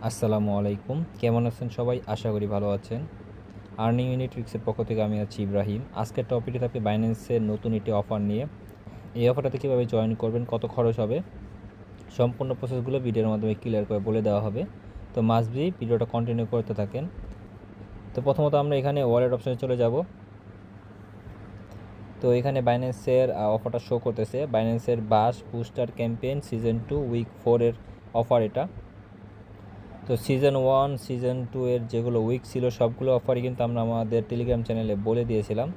আসসালামু আলাইকুম, কেমন আছেন সবাই? আশা করি ভালো আছেন। আর্নিং ইউনিট ট্রিক্সের পক্ষ থেকে আমি আছি ইব্রাহিম। আজকের টপিকটি থাকবে বাইন্যান্সের নতুন একটি অফার নিয়ে। এই অফারটাতে কীভাবে জয়েন করবেন, কত খরচ হবে, সম্পূর্ণ প্রসেসগুলো ভিডিওর মাধ্যমে ক্লিয়ার করে বলে দেওয়া হবে। তো মাস্ট বি ভিডিওটা কন্টিনিউ করতে থাকেন। তো প্রথমত আমরা এখানে ওয়ালেট অপশানে চলে যাব। তো এখানে বাইন্যান্সের অফারটা শো করতেছে, বাইন্যান্সের বাস বুস্টার ক্যাম্পেইন সিজন 2 উইক 4 এর অফার এটা। তো সিজন 1 সিজন 2 এর যেগুলো উইক ছিল সবগুলো অফারই কিন্তু আমরা আমাদের টেলিগ্রাম চ্যানেলে বলে দিয়েছিলাম।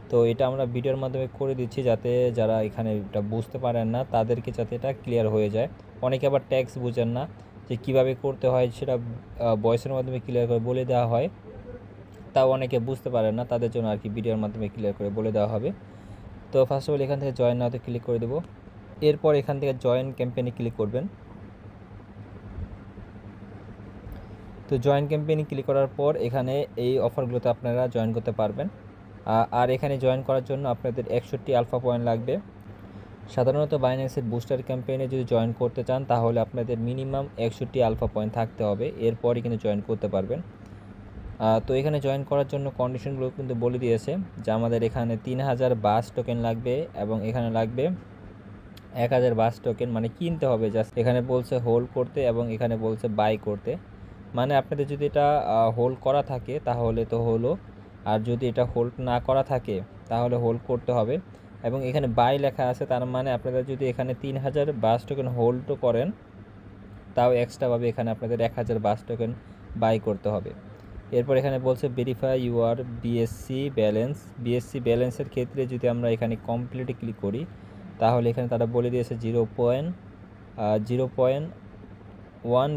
তো এটা আমরা ভিডিওর মাধ্যমে করে দিচ্ছি যাতে যারা এখানে এটা বুঝতে পারেন না তাদেরকে যাতে এটা ক্লিয়ার হয়ে যায়। অনেকে আবার ট্যাক্স বুঝেন না যে কীভাবে করতে হয়, সেটা ভয়েসের মাধ্যমে ক্লিয়ার করে বলে দেওয়া হয়, তাও অনেকে বুঝতে পারেন না, তাদের জন্য আর কি ভিডিওর মাধ্যমে ক্লিয়ার করে বলে দেওয়া হবে। তো ফার্স্ট অফ অল এখান থেকে জয়েন নাওতে ক্লিক করে দেবো। এরপর এখান থেকে জয়েন ক্যাম্পেইনে ক্লিক করবেন। তো জয়েন ক্যাম্পেইনে ক্লিক করার পর এখানে এই অফারগুলোতে আপনারা জয়েন করতে পারবেন। আর এখানে জয়েন করার জন্য আপনাদের 61 আলফা পয়েন্ট লাগবে। সাধারণত বাইন্যান্সের বুস্টার ক্যাম্পেইনে যদি জয়েন করতে চান তাহলে আপনাদের মিনিমাম 61 আলফা পয়েন্ট থাকতে হবে, এরপরই কিন্তু জয়েন করতে পারবেন। তো এখানে জয়েন করার জন্য কন্ডিশনগুলো কিন্তু বলে দিয়েছে যে আমাদের এখানে 3000 বাস টোকেন লাগবে এবং এখানে লাগবে 1000 বাস টোকেন, মানে কিনতে হবে জাস্ট। এখানে বলছে হোল্ড করতে এবং এখানে বলছে বাই করতে, মানে আপনাদের যদি এটা হোল্ড করা থাকে তাহলে তো হলো, আর যদি এটা হোল্ড না করা থাকে তাহলে হোল্ড করতে হবে। এবং এখানে বাই লেখা আছে, তার মানে আপনারা যদি এখানে 3000 বাস টোকেন হোল্ডও করেন তাও এক্সট্রাভাবে এখানে আপনাদের 1000 বাস টোকেন বাই করতে হবে। এরপর এখানে বলছে verify your BSc balance. BSc ব্যালেন্সের ক্ষেত্রে যদি আমরা এখানে কমপ্লিটে ক্লিক করি তাহলে এখানে তারা বলে দিয়েছে 0.1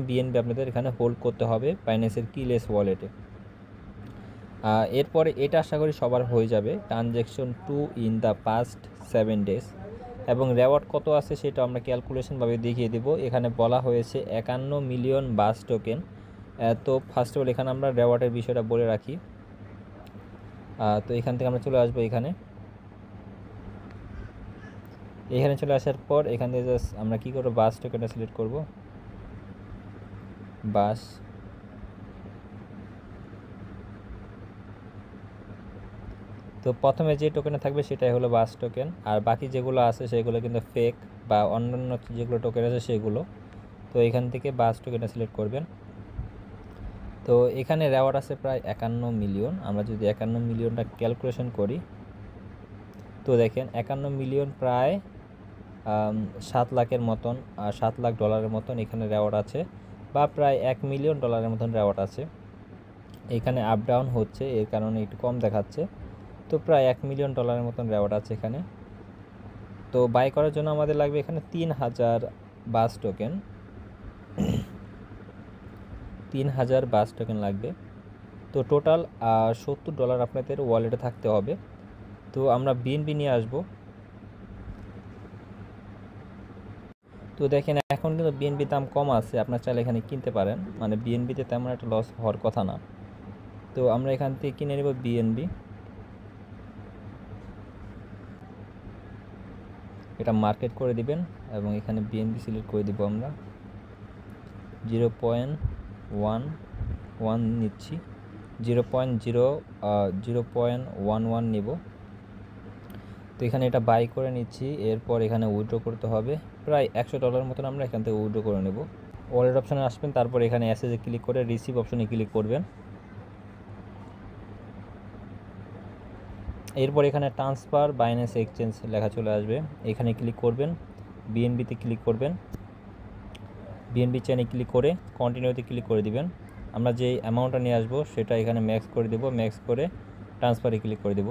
বিএনবি আপনাদের এখানে হোল্ড করতে হবে বাইন্যান্সের কিলেস ওয়ালেটে। এরপরে এটা আশা করি সবার হয়ে যাবে। Transaction 2 in the past 7 days এবং রেওয়ার্ড কত আছে সেটা আমরা ক্যালকুলেশনভাবে দেখিয়ে দেব। এখানে বলা হয়েছে 51 মিলিয়ন বাস টোকেন। তো ফার্স্ট অফ অল এখানে আমরা রেওয়ার্ডের বিষয়টা বলে রাখি। তো এখান থেকে আমরা চলে আসবো এখানে চলে আসার পর এখান থেকে জাস্ট আমরা কী করবো, বাস টোকেনটা সিলেক্ট করব। বাস, তো প্রথমে যে টোকেনে থাকবে সেটাই হলো বাস টোকেন, আর বাকি যেগুলো আছে সেগুলো কিন্তু ফেক বা অন্যান্য যেগুলো টোকেন আছে সেগুলো। তো এখান থেকে বাস টোকেনটা সিলেক্ট করবেন। তো এখানে রেওয়ার্ড আছে প্রায় 51 মিলিয়ন। আমরা যদি 51 মিলিয়নটা ক্যালকুলেশন করি তো দেখেন 51 মিলিয়ন প্রায় 7 লাখের মতন, 7 লাখ ডলারের মতন এখানে রেওয়ার্ড আছে, বা প্রায় 1 মিলিয়ন ডলারের মতন রেওয়ার্ড আছে। এখানে আপ ডাউন হচ্ছে, এর কারণে একটু কম দেখাচ্ছে। তো প্রায় 1 মিলিয়ন ডলারের মতন রেওয়ার্ড আছে এখানে। তো বাই করার জন্য আমাদের লাগবে এখানে 3000 বাস টোকেন। 3000 বাস টোকেন লাগবে। তো টোটাল $70 আপনাদের ওয়ালেটে থাকতে হবে। তো আমরা বিএনবি নিয়ে আসব। তো দেখেন এখন কিন্তু বিএনবি দাম কম আছে, আপনার চাইলে এখানে কিনতে পারেন, মানে বিএনবিতে তেমন একটা লস হওয়ার কথা না। তো আমরা এখান থেকে কিনে নেব বিএনবি। এটা মার্কেট করে দিবেন এবং এখানে বিএনবি সিলেক্ট করে দিব। আমরা 0.11 নিচ্ছি, 0.11 নিব। তো এখানে এটা বাই করে নিচ্ছি। এরপর এখানে উইথড্র করতে হবে প্রায় $100 মতন, আমরা এখান থেকে উইথড্র করে নেব। ওয়ালেট অপশানে আসবেন, তারপর এখানে অ্যাসেজে ক্লিক করে রিসিভ অপশানে ক্লিক করবেন। এরপর এখানে ট্রান্সফার বাইন্যান্স এক্সচেঞ্জ লেখা চলে আসবে, এখানে ক্লিক করবেন, বিএনবিতে ক্লিক করবেন, বিএনবি চেনে ক্লিক করে কন্টিনিউতে ক্লিক করে দিবেন। আমরা যে অ্যামাউন্টটা নিয়ে আসবো সেটা এখানে ম্যাক্স করে দেব, ম্যাক্স করে ট্রান্সফারে ক্লিক করে দেব।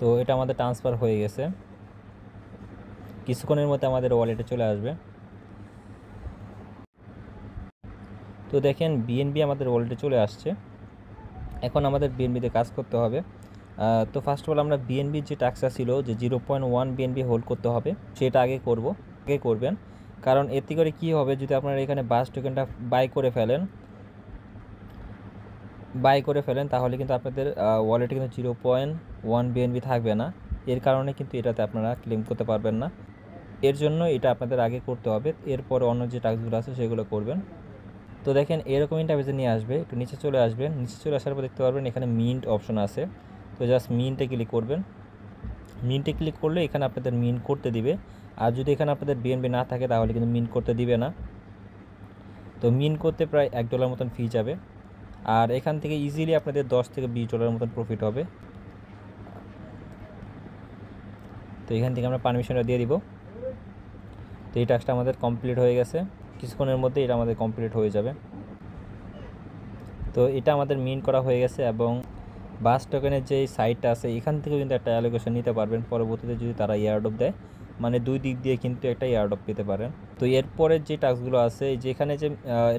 তো এটা আমাদের ট্রান্সফার হয়ে গেছে, কিছুক্ষণের মধ্যে আমাদের ওয়ালেটে চলে আসবে। তো দেখেন বিএনবি আমাদের ওয়ালেটে চলে আসছে। এখন আমাদের বিএনবিতে কাজ করতে হবে। তো ফার্স্ট অফ অল আমরা বিএনবির যে টাস্কটা ছিল যে 0.1 বিএনবি হোল্ড করতে হবে সেটা আগে করবেন, কারণ এতে করে কী হবে, যদি আপনারা এখানে বাস টোকেনটা বাই করে ফেলেন তাহলে কিন্তু আপনাদের ওয়ালেটে কিন্তু 0.1 বিএনবি থাকবে না, এর কারণে কিন্তু এটাতে আপনারা ক্লেম করতে পারবেন না। এর জন্য এটা আপনাদের আগে করতে হবে, এরপরে অন্য যে টাস্কগুলো আছে সেগুলো করবেন। তো দেখেন এরকম ইন্টারফেসে নিয়ে আসবে, একটু নিচে চলে আসবেন, নিচে চলে আসার পর দেখতে পারবেন এখানে মিন্ট অপশন আছে। তো জাস্ট মিন্টে ক্লিক করবেন। মিন্টে ক্লিক করলে এখানে আপনাদের মিন্ট করতে দিবে, আর যদি এখানে আপনাদের বিএনবি না থাকে তাহলে কিন্তু মিন্ট করতে দিবে না। তো মিন্ট করতে প্রায় $1 মতন ফি যাবে, আর এখান থেকে ইজিলি আপনাদের $10 থেকে $20 মতন প্রফিট হবে। তো এখান থেকে আমরা পারমিশনটা দিয়ে দিব। তো এই টাস্কটা আমাদের কমপ্লিট হয়ে গেছে, কিছুক্ষণের মধ্যে এটা আমাদের কমপ্লিট হয়ে যাবে। তো এটা আমাদের মিন্ট করা হয়ে গেছে, এবং বাস টোকেনের যে সাইটটা আছে এখান থেকেও কিন্তু একটা অ্যালোকেশন নিতে পারবেন পরবর্তীতে যদি তারা এয়ারড্রপ দেয়, মানে দুই দিক দিয়ে কিন্তু একটা এয়ারড্রপ পেতে পারেন। তো এরপরের যে টাস্কগুলো আছে, যেখানে যে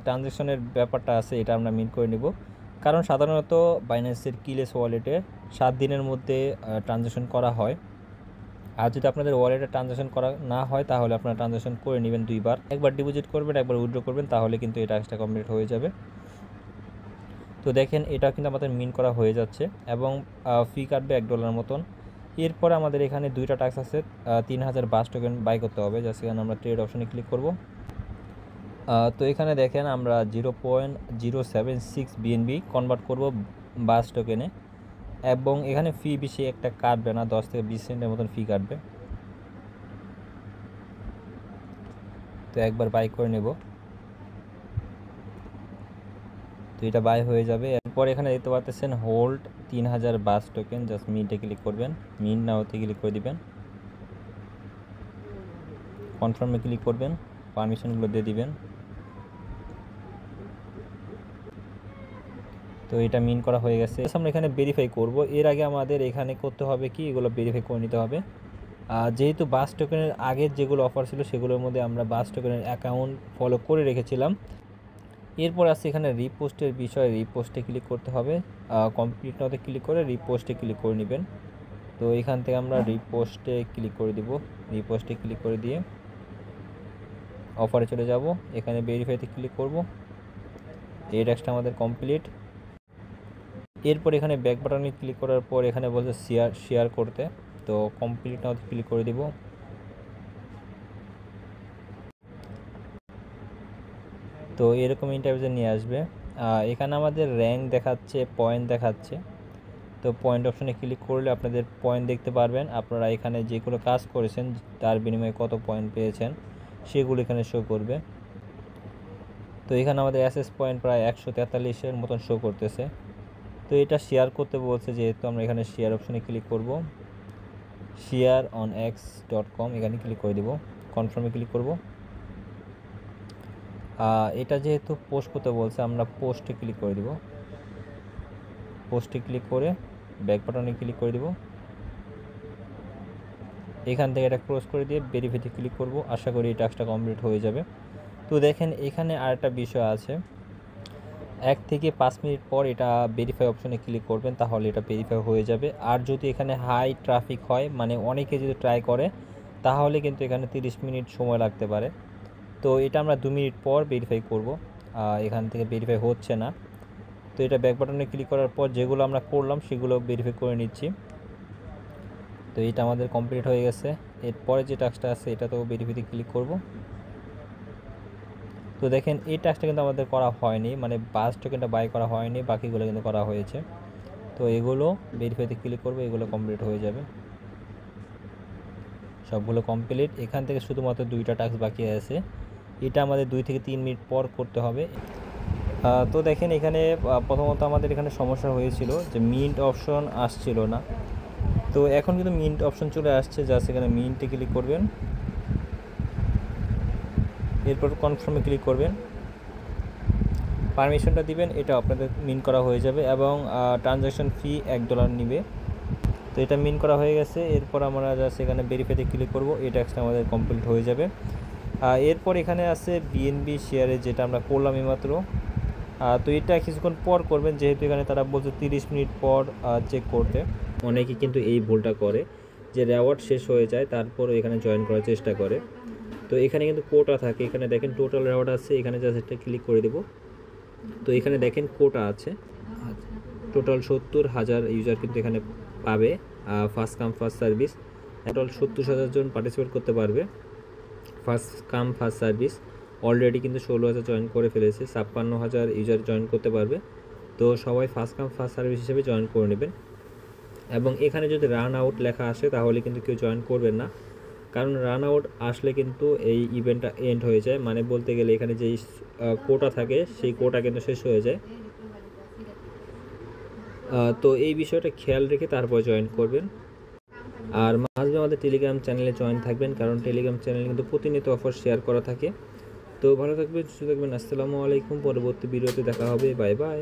ট্রানজ্যাকশনের ব্যাপারটা আছে এটা আমরা মিন্ট করে নিব, কারণ সাধারণত বাইন্যান্সের কিলেস ওয়ালেটে 7 দিনের মধ্যে ট্রানজ্যাকশন করা হয়। আর যদি আপনাদের ওয়ালেটে ট্রানজ্যাকশন করা না হয় তাহলে আপনারা ট্রানজ্যাকশন করে নেবেন দুইবার, একবার ডিপোজিট করবেন একবার উইথড্র করবেন, তাহলে কিন্তু এই টাস্কটা কমপ্লিট হয়ে যাবে। তো দেখেন এটা কিন্তু আমাদের মিন করা হয়ে যাচ্ছে, এবং ফি কাটবে $1 মতন। এরপরে আমাদের এখানে দুইটা টাস্ক আছে, 3000 বাস টোকেন বাই করতে হবে, জাস্ট এখানে আমরা ট্রেড অপশনে ক্লিক করব। তো এখানে দেখেন আমরা 0.076 BNB কনভার্ট করব বাস টোকেনে, এবং এখানে ফি বেশি একটা কাটবে না, 10 থেকে 20 সেন্টের মতন ফি কাটবে। তো একবার বাই করে নেব। তো এটা বাই হয়ে যাবে। এরপর এখানে দেখতে পাচ্ছেন হোল্ড 3000 বাস টোকেন, জাস্ট মিন্টে ক্লিক করবেন, মিন্ট নাওতে ক্লিক করে দিবেন, কনফার্মে ক্লিক করবেন, পারমিশনগুলো দিয়ে দিবেন। তো এটা মিন করা হয়ে গেছে, আমরা এখানে ভেরিফাই করব। এর আগে আমাদের এখানে করতে হবে কি, এগুলো ভেরিফাই করে নিতে হবে। যেহেতু বাস টোকেনের আগের যেগুলো অফার ছিল সেগুলোর মধ্যে আমরা বাস টোকেনের অ্যাকাউন্ট ফলো করে রেখেছিলাম। এরপর আছে এখানে রিপোস্টের বিষয়, রিপোস্টে ক্লিক করতে হবে, কমপ্লিট নাওতে ক্লিক করে রিপোস্টে ক্লিক করে নেবেন। তো এখান থেকে আমরা রিপোস্টে ক্লিক করে দিব, রিপোস্টে ক্লিক করে দিয়ে অফারে চলে যাব, এখানে ভেরিফাইতে ক্লিক করব। এই টাস্কটা আমাদের কমপ্লিট। এরপর এখানে ব্যাক বাটনে ক্লিক করার পর এখানে বলছে শেয়ার করতে, তো কমপ্লিট নাওতে ক্লিক করে দিব। তো এরকম ইন্টারভিউ নিয়ে আসবে। এখানে আমাদের র্যাঙ্ক দেখাচ্ছে, পয়েন্ট দেখাচ্ছে। তো পয়েন্ট অপশনে ক্লিক করলে আপনাদের পয়েন্ট দেখতে পারবেন, আপনারা এখানে যেগুলো কাজ করেছেন তার বিনিময়ে কত পয়েন্ট পেয়েছেন সেগুলো এখানে শো করবে। তো এখানে আমাদের অ্যাসেস পয়েন্ট প্রায় 143-এর মতন শো করতেছে। তো এটা শেয়ার করতে বলছে, যেহেতু আমরা এখানে শেয়ার অপশনে ক্লিক করব, shareonx.com এখানে ক্লিক করে দেব, কনফার্মে ক্লিক করব। এটা যেহেতু পোস্ট করতে বলছে আমরা পোস্টে ক্লিক করে দেব, পোস্টে ক্লিক করে ব্যাক বাটনে ক্লিক করে দেব। এখান থেকে এটা ক্লোজ করে দিয়ে ভেরিফাইতে ক্লিক করব, আশা করি এই টাস্কটা কমপ্লিট হয়ে যাবে। তো দেখেন এখানে আরেকটা বিষয় আছে, 1 থেকে 5 মিনিট পর এটা ভেরিফাই অপশনে ক্লিক করবেন, তাহলে এটা ভেরিফাই হয়ে যাবে। আর যদি এখানে হাই ট্রাফিক হয়, মানে অনেকে যদি ট্রাই করে, তাহলে কিন্তু এখানে 30 মিনিট সময় লাগতে পারে। তো এটা আমরা 2 মিনিট পর ভেরিফাই করব, এখান থেকে ভেরিফাই হচ্ছে না। তো এটা ব্যাক বাটনে ক্লিক করার পর যেগুলো আমরা করলাম সেগুলো ভেরিফাই করে নিচ্ছি। তো এটা আমাদের কমপ্লিট হয়ে গেছে। এরপরে যে টাস্কটা আছে এটা তো ভেরিফাইতে ক্লিক করব। তো দেখেন এই টাস্কটা কিন্তু আমাদের করা হয়নি, মানে বাস টোকেনটা বাই করা হয়নি, বাকিগুলো কিন্তু করা হয়েছে। তো এগুলো ভেরিফাইতে ক্লিক করব, এগুলো কমপ্লিট হয়ে যাবে, সবগুলো কমপ্লিট। এখান থেকে শুধুমাত্র 2টা টাস্ক বাকি আছে, এটা আমাদের 2 থেকে 3 মিনিট পর করতে হবে। তো দেখেন এখানে প্রথমত আমাদের এখানে সমস্যা হয়েছিল যে মিন্ট অপশন আসছিল না, তো এখন কিন্তু মিন্ট অপশন চলে আসছে, জাস্ট এখানে মিন্টে ক্লিক করবেন, এরপর কনফার্মে ক্লিক করবেন, পারমিশনটা দিবেন, এটা আপনাদের মিন করা হয়ে যাবে, এবং ট্রানজ্যাকশন ফি $1 নেবে। তো এটা মিন করা হয়ে গেছে। এরপর আমরা জাস্ট এখানে ভেরিফাইতে ক্লিক করব, এই টাস্কটা আমাদের কমপ্লিট হয়ে যাবে। এরপর এখানে আছে বিএনবি শেয়ারে, যেটা আমরা করলাম এইমাত্র। তো এটা কিছুক্ষণ পর করবেন, যেহেতু এখানে তারা বলছে 30 মিনিট পর চেক করতে। অনেকে কিন্তু এই ভুলটা করে যে রেওয়ার্ড শেষ হয়ে যায় তারপর এখানে জয়েন করার চেষ্টা করে। তো এখানে কিন্তু কোটা থাকে, এখানে দেখেন টোটাল রেওয়ার্ড আছে, এখানে জাস্ট একটা ক্লিক করে দেব। তো এখানে দেখেন কোটা আছে, টোটাল 70,000 ইউজার কিন্তু এখানে পাবে, first come first service. Total 70,000 জন পার্টিসিপেট করতে পারবে। First come first service. Already কিন্তু 16,000 জয়েন করে ফেলেছে, 56,000 ইউজার জয়েন করতে পারবে। তো সবাই ফার্স্ট কাম ফার্স্ট সার্ভিস হিসেবে জয়েন করে নেবেন। এবং এখানে যদি রান আউট লেখা আসে তাহলে কিন্তু কেউ জয়েন করবেন না, কারণ রান আউট আসলে কিন্তু এই ইভেন্টটা এন্ড হয়ে যায়, মানে বলতে গেলে এখানে যেই কোটা থাকে সেই কোটা কিন্তু শেষ হয়ে যায়। তো এই বিষয়টা খেয়াল রেখে তারপর জয়েন করবেন। আর মাঝে আমাদের টেলিগ্রাম চ্যানেলে জয়েন থাকবেন, কারণ টেলিগ্রাম চ্যানেলে কিন্তু প্রতিনিয়ত অফার শেয়ার করা থাকে। তো ভালো থাকবেন, সুস্থ থাকবেন। আসসালামু আলাইকুম। পরবর্তী ভিডিওতে দেখা হবে। Bye bye.